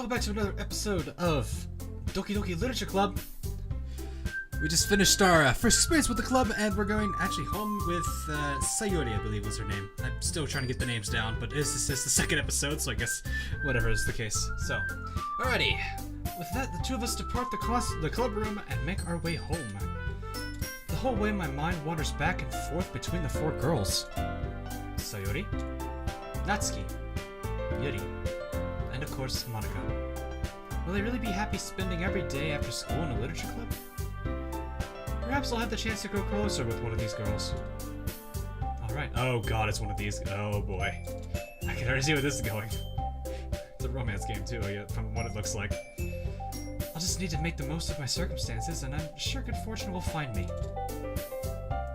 welcome back to another episode of Doki Doki Literature Club. We just finished our first experience with the club, and we're going actually home with Sayori, I believe was her name. I'm still trying to get the names down, but this is the second episode, so I guess whatever is the case. So, alrighty. With that, the two of us depart the club room and make our way home. The whole way, my mind wanders back and forth between the four girls. Sayori, Natsuki, Yuri, and of course, Monica. Will they really be happy spending every day after school in a literature club? Perhaps I'll have the chance to grow closer with one of these girls. Alright. Oh god, it's one of these. Oh boy. I can already see where this is going. It's a romance game too, from what it looks like. I'll just need to make the most of my circumstances, and I'm sure good fortune will find me.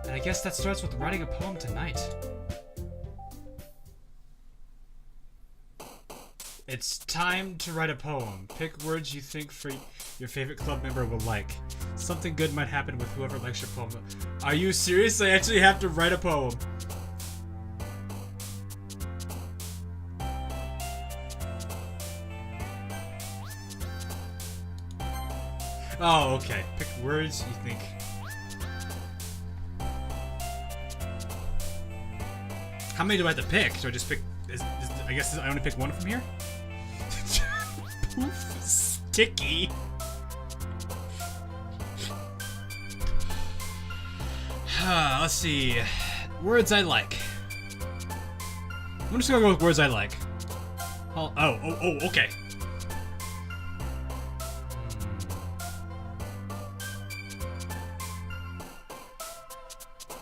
And I guess that starts with writing a poem tonight. It's time to write a poem. Pick words you think for your favorite club member will like. Something good might happen with whoever likes your poem. Are you serious? I actually have to write a poem. Oh, okay. Pick words you think. How many do I have to pick? Do I just pick... I guess I only pick one from here? Poof, sticky. Let's see. Words I like. I'm just gonna go with words I like. Oh, okay.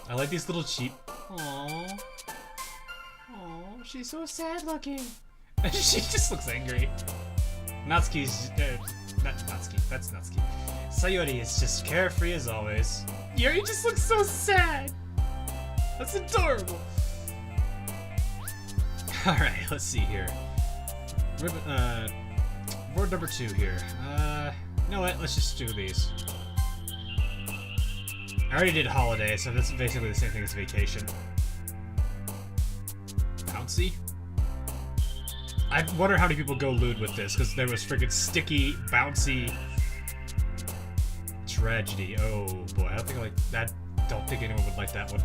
I like these little cheap. Aww. Aww, she's so sad looking. She just looks angry. Natsuki's, not Natsuki, that's Natsuki. Sayori is just carefree as always. Yuri just looks so sad. That's adorable. Alright, let's see here. Word number 2 here. You know what, let's just do these. I already did holiday, so that's basically the same thing as vacation. Bouncy? I wonder how many people go lewd with this, because there was freaking sticky, bouncy tragedy. Oh boy, I don't think I like that. Don't think anyone would like that one.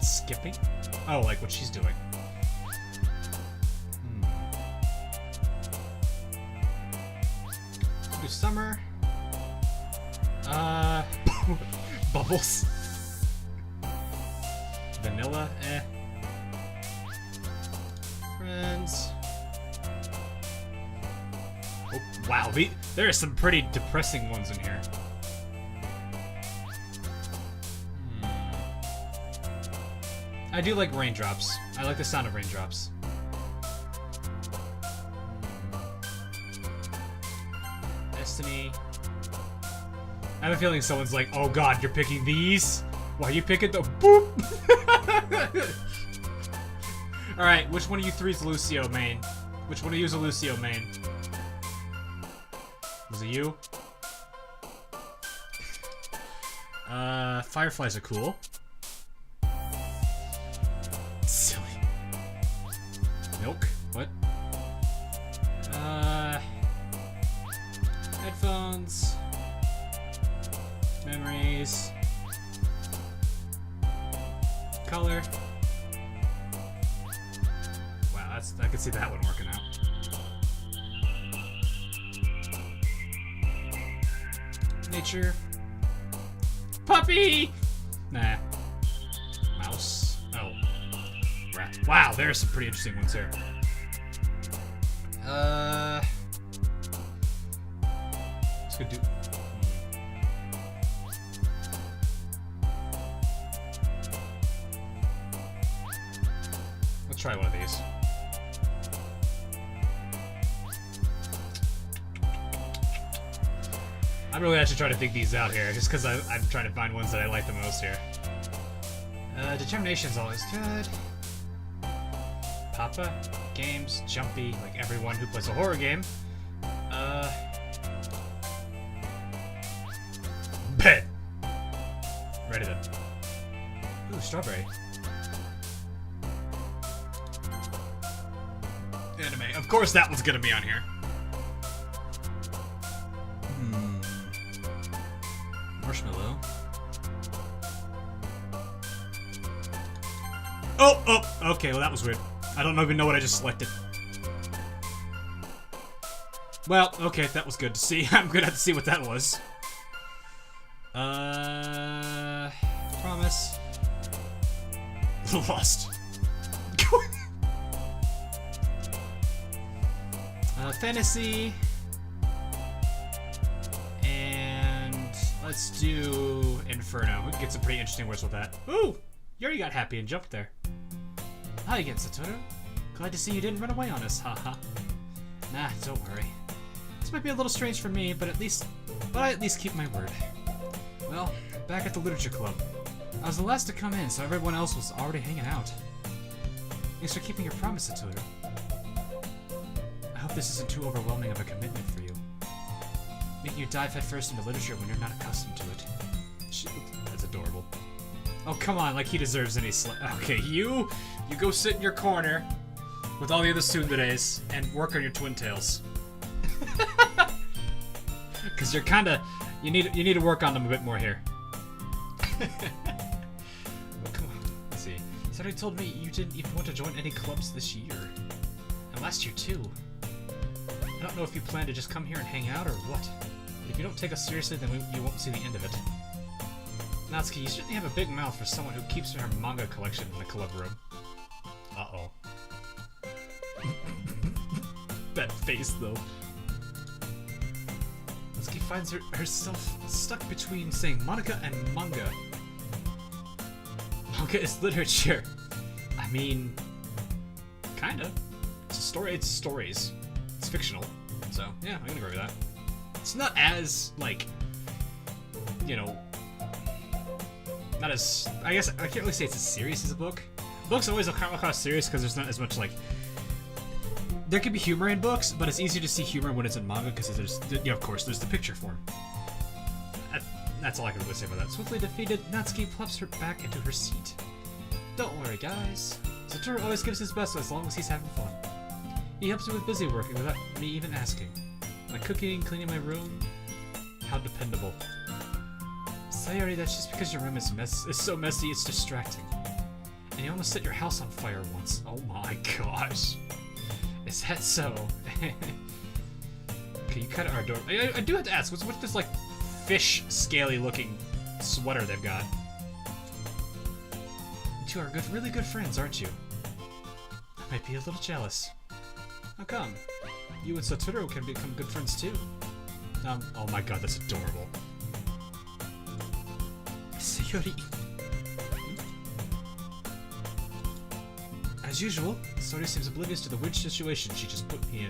Skipping? Oh, like what she's doing. Do summer. Bubbles. Vanilla, eh. Friends. Oh, wow, there are some pretty depressing ones in here. I do like raindrops. I like the sound of raindrops. Destiny. I have a feeling someone's like, oh god, you're picking these? Why you picking the boop? Alright, which one of you three is Lucio main? Which one of you is a Lucio main? Was it you? Fireflies are cool. Silly. Milk? What? Headphones. Memories. Color. Wow, I can see that one working out. Nature. Puppy! Nah. Mouse. Oh. Rat. Wow, there are some pretty interesting ones here. Let's go do... Let's try one of these. I'm really actually trying to think these out here, just because I'm trying to find ones that I like the most here. Determination's always good. Papa, games, jumpy, like everyone who plays a horror game. Bet. Ready then. Ooh, strawberry. anime. Of course that one's gonna be on here. Marshmallow. Oh, okay, well that was weird. I don't even know what I just selected. Well, okay, that was good to see. I'm gonna have to see what that was. Promise. Lost. Fantasy. And let's do Inferno. We can get some pretty interesting words with that. Ooh! You already got happy and jumped there. Hi again, Satoru. Glad to see you didn't run away on us, haha. Nah, don't worry. This might be a little strange for me, but I at least keep my word. Well, back at the literature club. I was the last to come in, so everyone else was already hanging out. Thanks for keeping your promise, Satoru. I hope this isn't too overwhelming of a commitment for you. Making you dive headfirst into literature when you're not accustomed to it. That's adorable. Oh, come on, like he deserves any Okay, you go sit in your corner with all the other tsunderes and work on your twin tails. Because you're kinda... You need to work on them a bit more here. Oh, come on. Let's see. Satoru told me you didn't even want to join any clubs this year. And last year, too. I don't know if you plan to just come here and hang out or what. But if you don't take us seriously, then you won't see the end of it. Natsuki, you certainly have a big mouth for someone who keeps her manga collection in the club room. Uh-oh. That face, though. Natsuki finds herself stuck between saying Monica and manga. Manga is literature. I mean... kinda. It's stories. It's fictional. So, yeah, I'm gonna agree with that. It's not as, like... you know... not as... I guess I can't really say it's as serious as a book. Books always kind of serious because there's not as much, like... There can be humor in books, but it's easier to see humor when it's in manga because there's, of course, there's the picture form. That's all I can really say about that. Swiftly defeated, Natsuki plops her back into her seat. Don't worry, guys. Satoru always gives his best as long as he's having fun. He helps me with busy work without me even asking. Like cooking, cleaning my room. How dependable. Sayori, that's just because your room is so messy it's distracting. And you almost set your house on fire once. Oh my gosh. Is that so? Okay, you kind of are adorable. I do have to ask, what's this, like, fish, scaly-looking sweater they've got? You two are really good friends, aren't you? I might be a little jealous. How come? You and Satoru can become good friends, too. Oh my god, that's adorable. Sayori... As usual, Sayori seems oblivious to the weird situation she just put me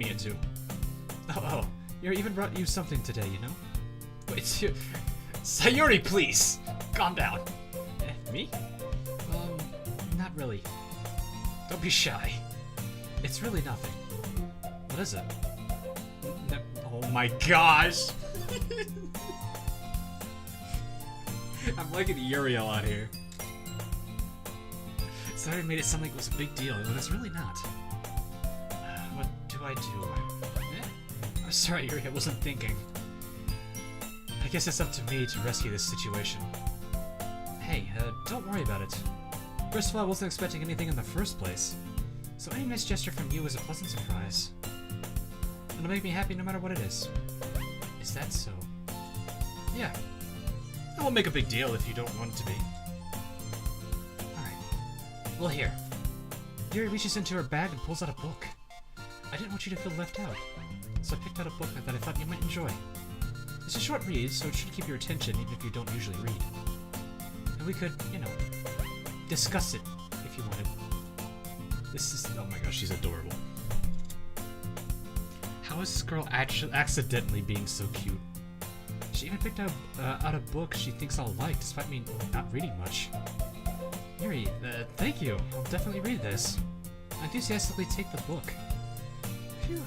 into. Oh, you even brought you something today, you know? Wait, Sayori, please! Calm down. Me? Not really. Don't be shy. It's really nothing. What is it? Oh my gosh! I'm like an Uriel out here. Sayori made it sound like it was a big deal, but it's really not. What do I do? I'm sorry, Yuri, I wasn't thinking. I guess it's up to me to rescue this situation. Hey, don't worry about it. First of all, I wasn't expecting anything in the first place. So any nice gesture from you is a pleasant surprise. It'll make me happy no matter what it is. Is that so? Yeah. I won't make a big deal if you don't want it to be. Well, here. Yuri reaches into her bag and pulls out a book. I didn't want you to feel left out, so I picked out a book that I thought you might enjoy. It's a short read, so it should keep your attention even if you don't usually read. And we could, discuss it if you wanted. This is... oh my gosh, she's adorable. How is this girl actually accidentally being so cute? She even picked out a book she thinks I'll like, despite me not reading much. Yuri, thank you. I'll definitely read this. I enthusiastically take the book. Phew.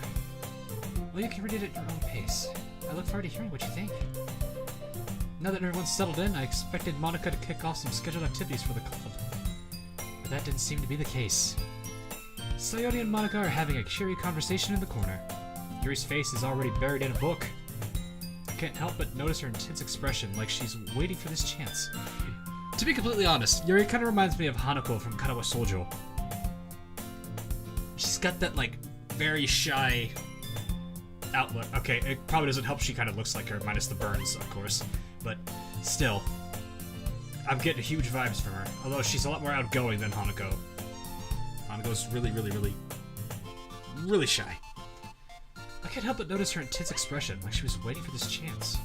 Well, you can read it at your own pace. I look forward to hearing what you think. Now that everyone's settled in, I expected Monica to kick off some scheduled activities for the club. But that didn't seem to be the case. Sayori and Monica are having a cheery conversation in the corner. Yuri's face is already buried in a book. I can't help but notice her intense expression, like she's waiting for this chance. To be completely honest, Yuri kind of reminds me of Hanako from Karawa Shoujo. She's got that, like, very shy outlook. Okay, it probably doesn't help she kind of looks like her, minus the burns, of course. But still, I'm getting huge vibes from her. Although she's a lot more outgoing than Hanako. Hanako's really shy. I can't help but notice her intense expression, like she was waiting for this chance.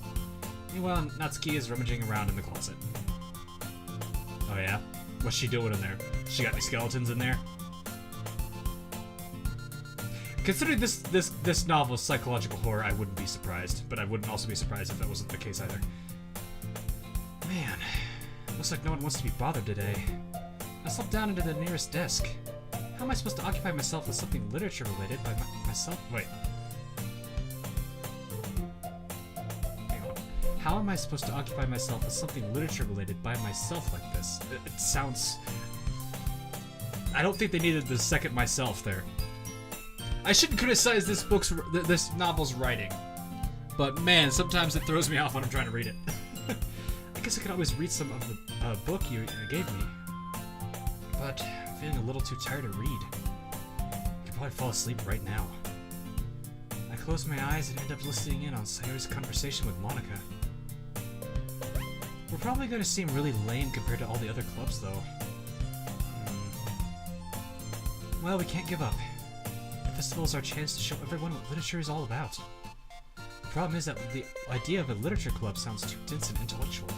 Meanwhile, Natsuki is rummaging around in the closet. Oh yeah? What's she doing in there? She got any skeletons in there? Considering this novel's psychological horror, I wouldn't be surprised, but I wouldn't also be surprised if that wasn't the case either. Man, looks like no one wants to be bothered today. I slipped down into the nearest desk. How am I supposed to occupy myself with something literature-related by myself? Wait. Hang on. How am I supposed to occupy myself with something literature-related by myself like this? It sounds... I don't think they needed the second myself there. I shouldn't criticize this novel's writing, but man, sometimes it throws me off when I'm trying to read it. I guess I could always read some of the book you gave me, but I'm feeling a little too tired to read. I could probably fall asleep right now. I close my eyes and end up listening in on Sayori's conversation with Monica. We're probably going to seem really lame compared to all the other clubs, though. Well, we can't give up. The festival is our chance to show everyone what literature is all about. The problem is that the idea of a literature club sounds too dense and intellectual.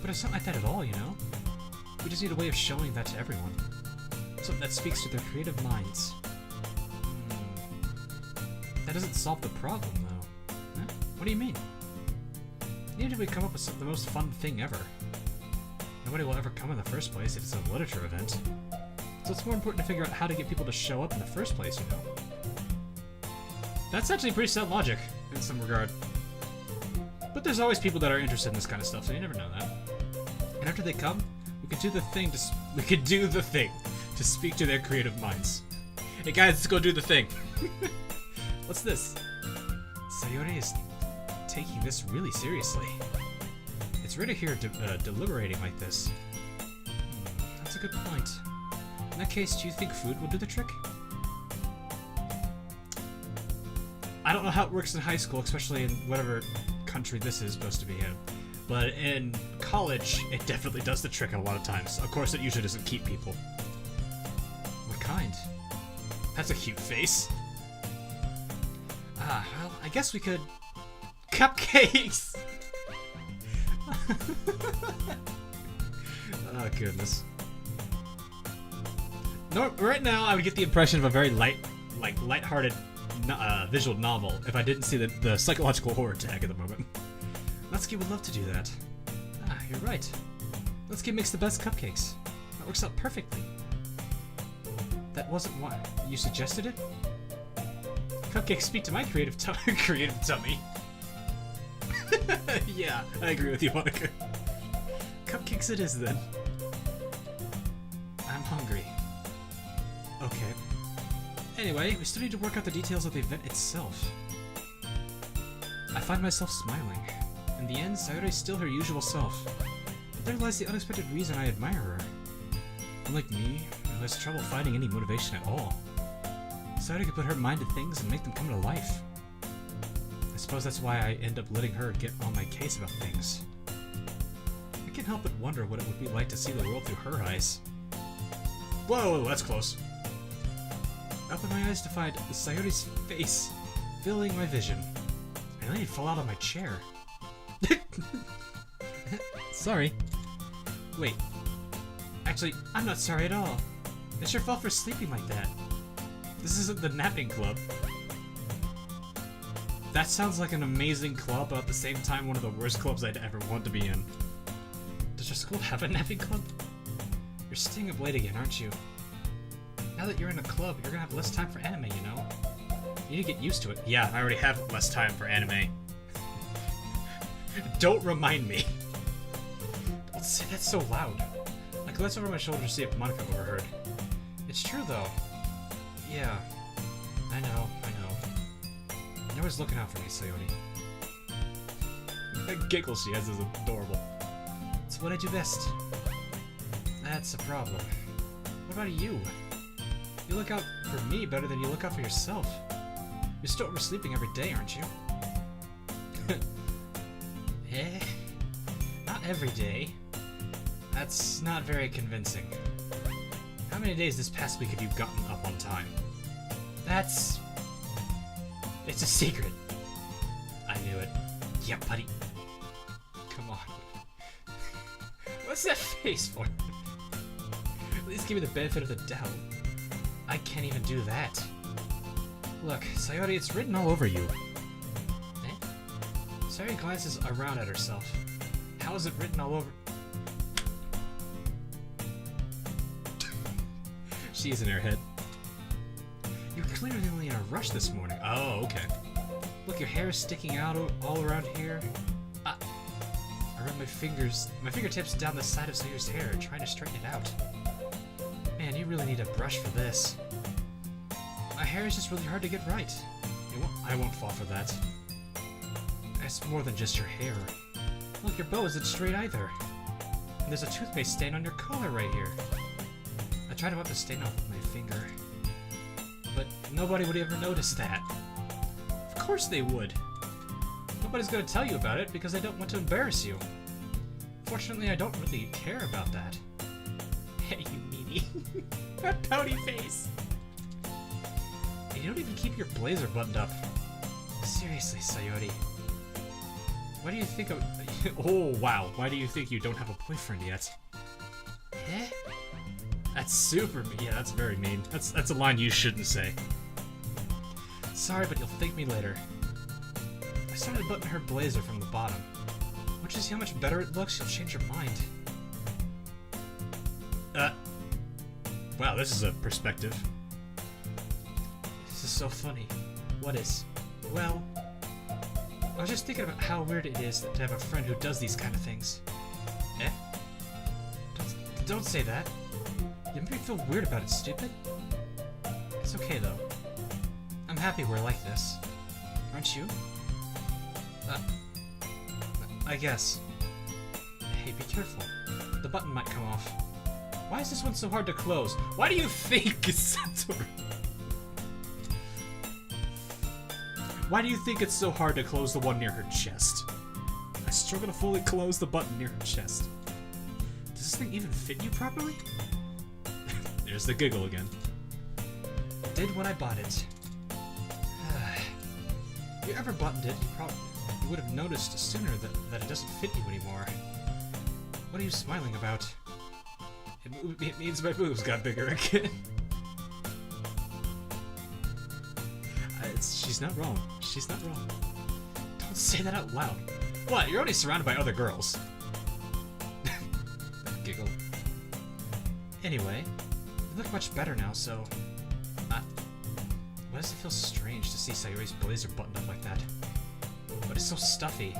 But it's not like that at all, you know? We just need a way of showing that to everyone. Something that speaks to their creative minds. That doesn't solve the problem, though. Huh? What do you mean? Even if we come up with the most fun thing ever, nobody will ever come in the first place if it's a literature event. So it's more important to figure out how to get people to show up in the first place, you know? That's actually pretty sound logic, in some regard. But there's always people that are interested in this kind of stuff, so you never know that. And after they come, we could do the thing to speak to their creative minds. Hey guys, let's go do the thing. What's this? Sayori is taking this really seriously. It's rare to hear deliberating like this. That's a good point. In that case, do you think food will do the trick? I don't know how it works in high school, especially in whatever country this is supposed to be in. But in college, it definitely does the trick a lot of times. Of course, it usually doesn't keep people. What kind? That's a cute face. Ah, well, I guess we could... Cupcakes! Oh, goodness. No, right now, I would get the impression of a very light-hearted visual novel if I didn't see the psychological horror tag at the moment. Natsuki would love to do that. Ah, you're right. Natsuki makes the best cupcakes. That works out perfectly. That wasn't why you suggested it? Cupcakes speak to my creative tummy. Yeah, I agree with you, Monica. Cupcakes it is, then. I'm hungry. Okay. Anyway, we still need to work out the details of the event itself. I find myself smiling. In the end, Sayori is still her usual self. But there lies the unexpected reason I admire her. Unlike me, who has trouble finding any motivation at all, Sayori can put her mind to things and make them come to life. I suppose that's why I end up letting her get on my case about things. I can't help but wonder what it would be like to see the world through her eyes. Whoa, that's close. I opened my eyes to find Sayori's face filling my vision. I nearly fell out of my chair. Sorry. Wait. Actually, I'm not sorry at all. It's your fault for sleeping like that. This isn't the napping club. That sounds like an amazing club, but at the same time one of the worst clubs I'd ever want to be in. Does your school have a napping club? You're staying up late again, aren't you? Now that you're in a club, you're gonna have less time for anime, you know? You need to get used to it. Yeah, I already have less time for anime. Don't remind me. Don't say that so loud. I glanced over my shoulder to see if Monica overheard. It's true, though. Yeah, I know. You're always looking out for me, Sayori. That giggle she has is adorable. It's what I do best. That's a problem. What about you? You look out for me better than you look out for yourself. You're still oversleeping every day, aren't you? Eh? Not every day. That's not very convincing. How many days this past week have you gotten up on time? It's a secret. I knew it. Yeah, buddy. Come on. What's that face for? At least give me the benefit of the doubt. I can't even do that. Look, Sayori, it's written all over you. Eh? Sayori glances around at herself. How is it written all over? She's in her head. You're clearly in a rush this morning. Oh, okay. Look, your hair is sticking out all around here. I run my fingertips down the side of Sayori's hair, trying to straighten it out. Man, you really need a brush for this. My hair is just really hard to get right. I won't fall for that. It's more than just your hair. Look, your bow isn't straight either. And there's a toothpaste stain on your collar right here. I tried to wipe the stain off with my finger. But nobody would ever notice that. Of course they would. Nobody's gonna tell you about it because they don't want to embarrass you. Fortunately, I don't really care about that. Hey, you meanie. That pouty face. And you don't even keep your blazer buttoned up. Seriously, Sayori. Why do you think of... Oh, wow. Why do you think you don't have a boyfriend yet? Eh? That's super mean. Yeah, that's very mean. That's a line you shouldn't say. Sorry, but you'll thank me later. I started to button her blazer from the bottom. Once you see how much better it looks, you'll change your mind. Wow, this is a perspective. This is so funny. What is? Well, I was just thinking about how weird it is to have a friend who does these kind of things. Eh? Don't say that. You make me feel weird about it, stupid. It's okay, though. I'm happy we're like this. Aren't you? I guess. Hey, be careful. The button might come off. Why is this one so hard to close? Why do you think it's Satoru? Why do you think it's so hard to close the one near her chest? I struggle to fully close the button near her chest. Does this thing even fit you properly? There's the giggle again. I did when I bought it. If you ever buttoned it, you would have noticed sooner that it doesn't fit you anymore. What are you smiling about? It means my boobs got bigger again. She's not wrong. She's not wrong. Don't say that out loud. What? You're only surrounded by other girls. Giggle. Anyway, you look much better now, so... Why does it feel strange to see Sayori's blazer buttoned up like that? But it's so stuffy.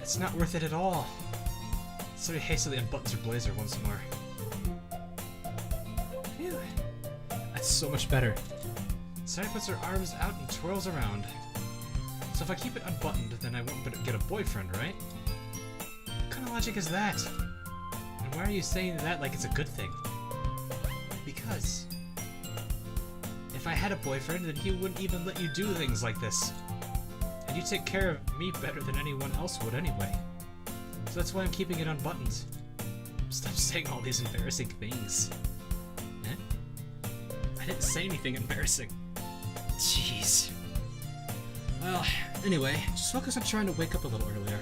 It's not worth it at all. Sayori hastily unbuttons her blazer once more. Phew. That's so much better. Sayori puts her arms out and twirls around. So if I keep it unbuttoned, then I won't get a boyfriend, right? What kind of logic is that? And why are you saying that like it's a good thing? Because... if I had a boyfriend, then he wouldn't even let you do things like this. And you take care of me better than anyone else would anyway. So that's why I'm keeping it unbuttoned. Stop saying all these embarrassing things. Eh? I didn't say anything embarrassing. Jeez. Well, anyway, just focus on trying to wake up a little earlier.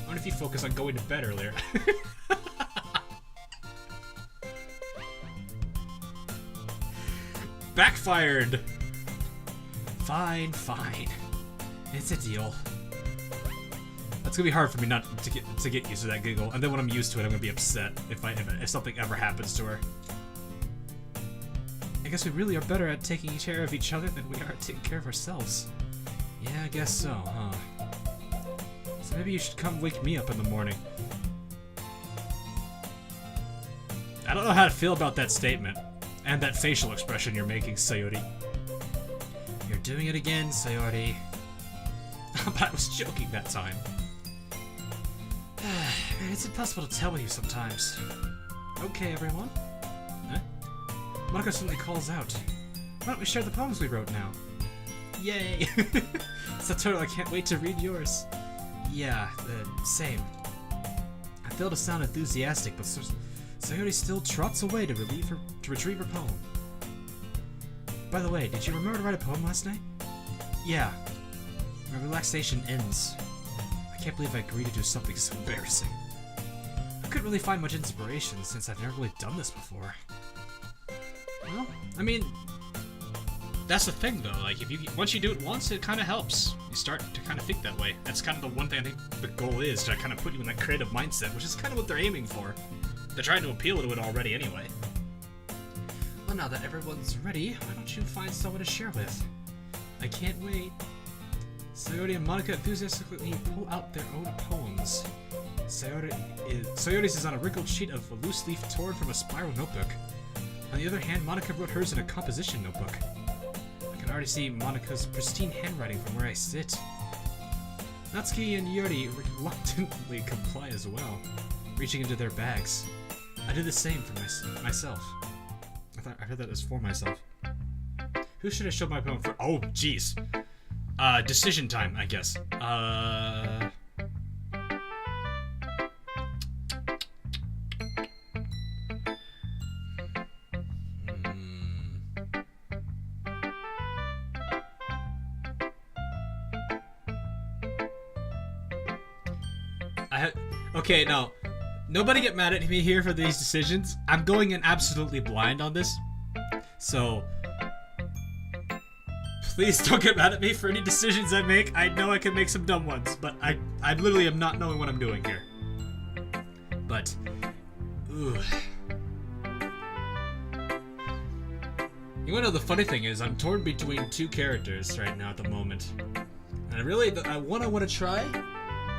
What if you focus on going to bed earlier? Backfired! Fine, fine. It's a deal. That's gonna be hard for me not to get used to that giggle, and then when I'm used to it, I'm gonna be upset if something ever happens to her. I guess we really are better at taking care of each other than we are at taking care of ourselves. Yeah, I guess so, huh? So maybe you should come wake me up in the morning. I don't know how to feel about that statement. And that facial expression you're making, Sayori. You're doing it again, Sayori. But I was joking that time. Man, it's impossible to tell with you sometimes. Okay, everyone. Huh? Monika suddenly calls out. Why don't we share the poems we wrote now? Yay! Satoru, I can't wait to read yours. Yeah, same. I fail to sound enthusiastic, but Sayori still trots away to retrieve her poem. By the way, did you remember to write a poem last night? Yeah. My relaxation ends. I can't believe I agreed to do something so embarrassing. I couldn't really find much inspiration since I've never really done this before. Well, I mean, that's the thing though. Like, once you do it once, it kind of helps. You start to kind of think that way. That's kind of the one thing I think the goal is, to kind of put you in that creative mindset, which is kind of what they're aiming for. They're trying to appeal to it already anyway. Well, now that everyone's ready, why don't you find someone to share with? I can't wait. Sayori and Monika enthusiastically pull out their own poems. Sayori's is on a wrinkled sheet of a loose leaf torn from a spiral notebook. On the other hand, Monika wrote hers in a composition notebook. I can already see Monika's pristine handwriting from where I sit. Natsuki and Yori reluctantly comply as well, reaching into their bags. I do the same for myself. I heard that as for myself. Who should I show my poem for? Oh, jeez. Decision time, I guess. Okay, now, nobody get mad at me here for these decisions. I'm going in absolutely blind on this. So, please don't get mad at me for any decisions I make. I know I can make some dumb ones, but I literally am not knowing what I'm doing here. But, ooh. You wanna know the funny thing is, I'm torn between two characters right now at the moment. And I really, the one I want to try,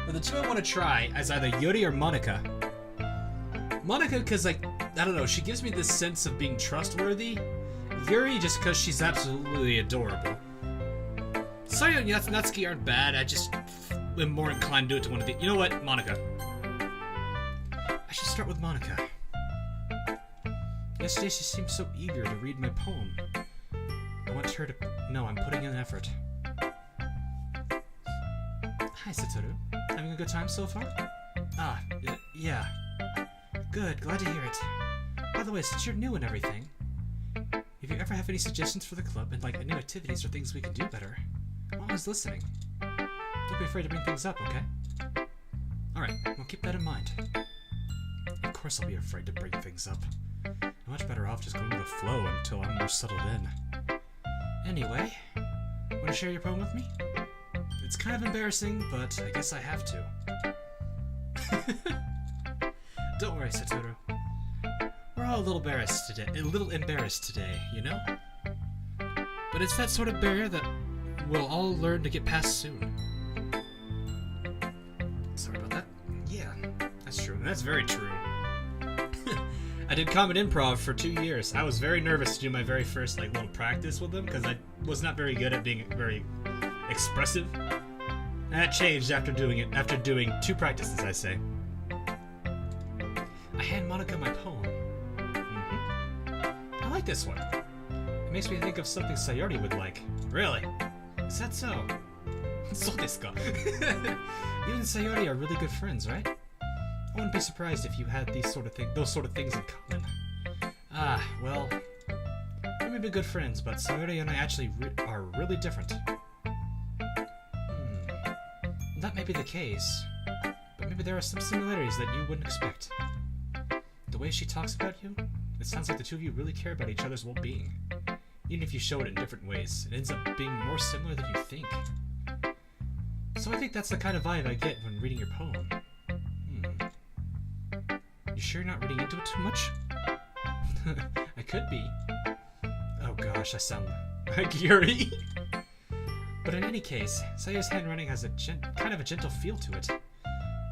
or the two I want to try, is either Yori or Monika. Monika, because, like, I don't know, she gives me this sense of being trustworthy. Yuri, just because she's absolutely adorable. Sayori and Natsuki aren't bad, I just am more inclined to do it to one of the... You know what? Monika. I should start with Monika. Yesterday she seemed so eager to read my poem. I want her to know I'm putting in effort. Hi, Satoru. Having a good time so far? Ah, yeah. Good, glad to hear it. By the way, since you're new and everything, if you ever have any suggestions for the club and like new activities or things we can do better, I'm always listening. Don't be afraid to bring things up, okay? Alright, we'll keep that in mind. Of course I'll be afraid to bring things up. I'm much better off just going with the flow until I'm more settled in. Anyway, want to share your poem with me? It's kind of embarrassing, but I guess I have to. Don't worry, Satoru. We're all a little embarrassed today, you know? But it's that sort of barrier that we'll all learn to get past soon. Sorry about that. Yeah, that's true. That's very true. I did comedy improv for 2 years. I was very nervous to do my very first little practice with them because I was not very good at being very expressive. And that changed after doing 2 practices, I say. I hand Monika my poem. I like this one. It makes me think of something Sayori would like. Really? Is that so? So desu ka? You and Sayori are really good friends, right? I wouldn't be surprised if you had those sort of things in common. Ah, well, we may be good friends, but Sayori and I actually are really different. That may be the case, but maybe there are some similarities that you wouldn't expect. The way she talks about you, it sounds like the two of you really care about each other's well-being. Even if you show it in different ways, it ends up being more similar than you think. So I think that's the kind of vibe I get when reading your poem. You sure you're not reading into it too much? I could be. Oh gosh, I sound like Yuri. But in any case, Sayori's handwriting has a kind of a gentle feel to it.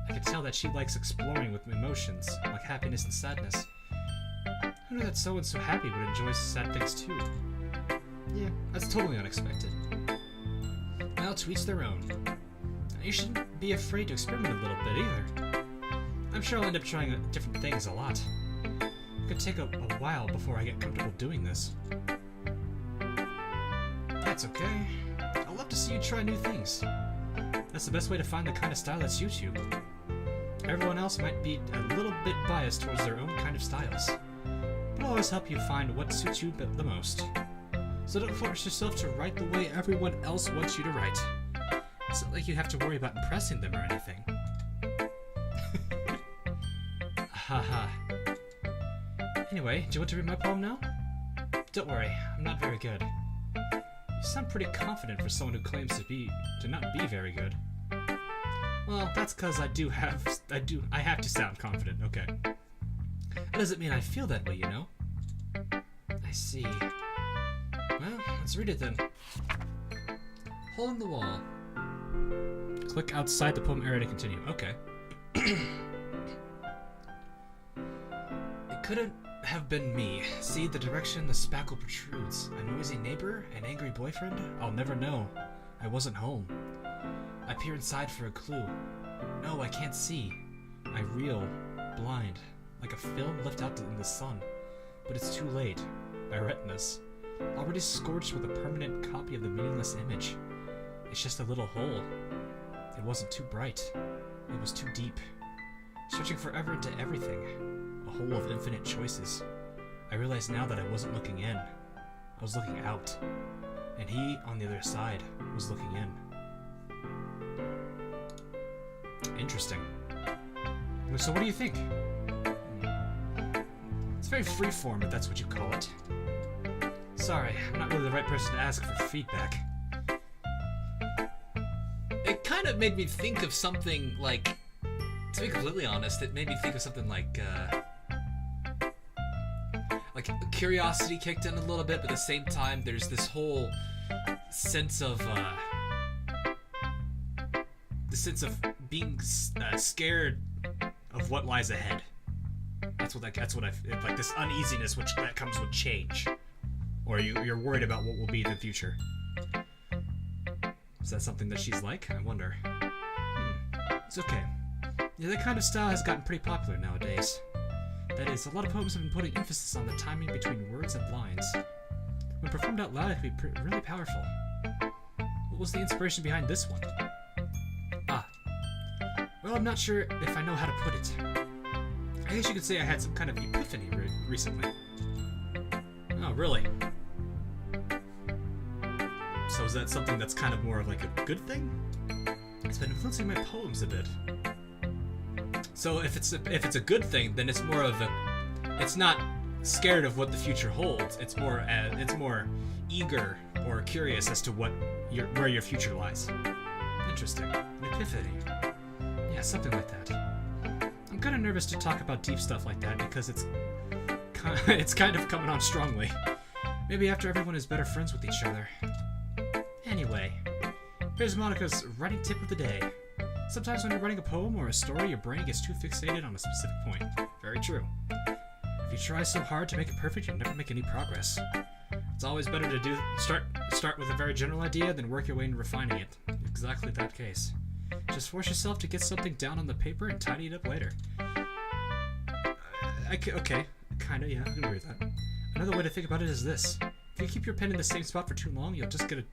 I can tell that she likes exploring with emotions, like happiness and sadness. Who knew that someone so happy would enjoy sad things too? Yeah, that's totally unexpected. Well, to each their own. You shouldn't be afraid to experiment a little bit either. I'm sure I'll end up trying different things a lot. It could take a while before I get comfortable doing this. That's okay. I'd love to see you try new things. That's the best way to find the kind of style that suits you. Everyone else might be a little bit biased towards their own kind of styles. But I'll always help you find what suits you the most. So don't force yourself to write the way everyone else wants you to write. It's not like you have to worry about impressing them or anything. Haha. Anyway, do you want to read my poem now? Don't worry, I'm not very good. You sound pretty confident for someone who claims to not be very good. Well, that's because I have to sound confident, okay. That doesn't mean I feel that way, you know? I see. Well, let's read it then. Hole in the wall. Click outside the poem area to continue. Okay. It couldn't have been me. See the direction the spackle protrudes. A noisy neighbor? An angry boyfriend? I'll never know. I wasn't home. I peer inside for a clue. No, I can't see. I reel, blind, like a film left out in the sun. But it's too late. My retinas, already scorched with a permanent copy of the meaningless image. It's just a little hole. It wasn't too bright. It was too deep. Searching forever into everything. A hole of infinite choices. I realize now that I wasn't looking in. I was looking out. And he, on the other side, was looking in. Interesting. So what do you think? It's very freeform, if that's what you call it. Sorry, I'm not really the right person to ask for feedback. It kind of made me think of something like, to be completely honest, it made me think of something like curiosity kicked in a little bit, but at the same time, there's this whole sense of being scared of what lies ahead. That's what I like, this uneasiness that comes with change, or you're worried about what will be in the future. Is that something that she's like? I wonder. It's okay. Yeah, that kind of style has gotten pretty popular nowadays. That is, a lot of poems have been putting emphasis on the timing between words and lines. When performed out loud, it can be really powerful. What was the inspiration behind this one? Well, I'm not sure if I know how to put it. I guess you could say I had some kind of epiphany recently. Oh, really? So is that something that's kind of more of like a good thing? It's been influencing my poems a bit. So if it's a good thing, then it's more of it's not scared of what the future holds. It's more eager or curious as to where your future lies. Interesting. An epiphany. Yeah, something like that. I'm kind of nervous to talk about deep stuff like that because it's kind of coming on strongly. Maybe after everyone is better friends with each other. Anyway, here's Monica's writing tip of the day. Sometimes when you're writing a poem or a story, your brain gets too fixated on a specific point. Very true. If you try so hard to make it perfect, you'll never make any progress. It's always better to start with a very general idea, then work your way into refining it. Exactly that case. Just force yourself to get something down on the paper and tidy it up later. Okay, kinda, yeah, I can agree with that. Another way to think about it is this. If you keep your pen in the same spot for too long, you'll just get a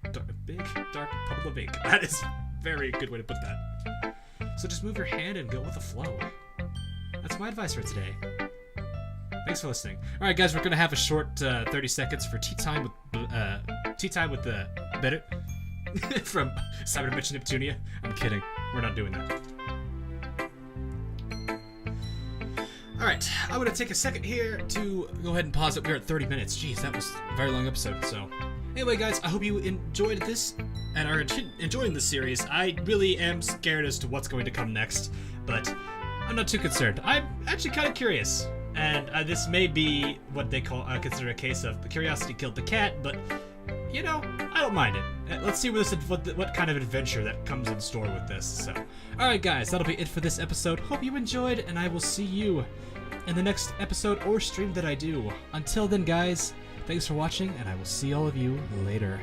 big, dark puddle of ink. That is a very good way to put that. So just move your hand and go with the flow. That's my advice for today. Thanks for listening. Alright guys, we're gonna have a short 30 seconds for tea time with the better from Cyber Dimension Neptunia. I'm kidding. We're not doing that. Alright, I'm going to take a second here to go ahead and pause it. We're at 30 minutes. Jeez, that was a very long episode. So, anyway, guys, I hope you enjoyed this and are enjoying this series. I really am scared as to what's going to come next, but I'm not too concerned. I'm actually kind of curious, and this may be what they consider a case of the curiosity killed the cat, but, you know, I don't mind it. let's see what kind of adventure that comes in store with this. So, all right, guys, that'll be it for this episode. Hope you enjoyed, and I will see you in the next episode or stream that I do. Until then, guys, thanks for watching, and I will see all of you later.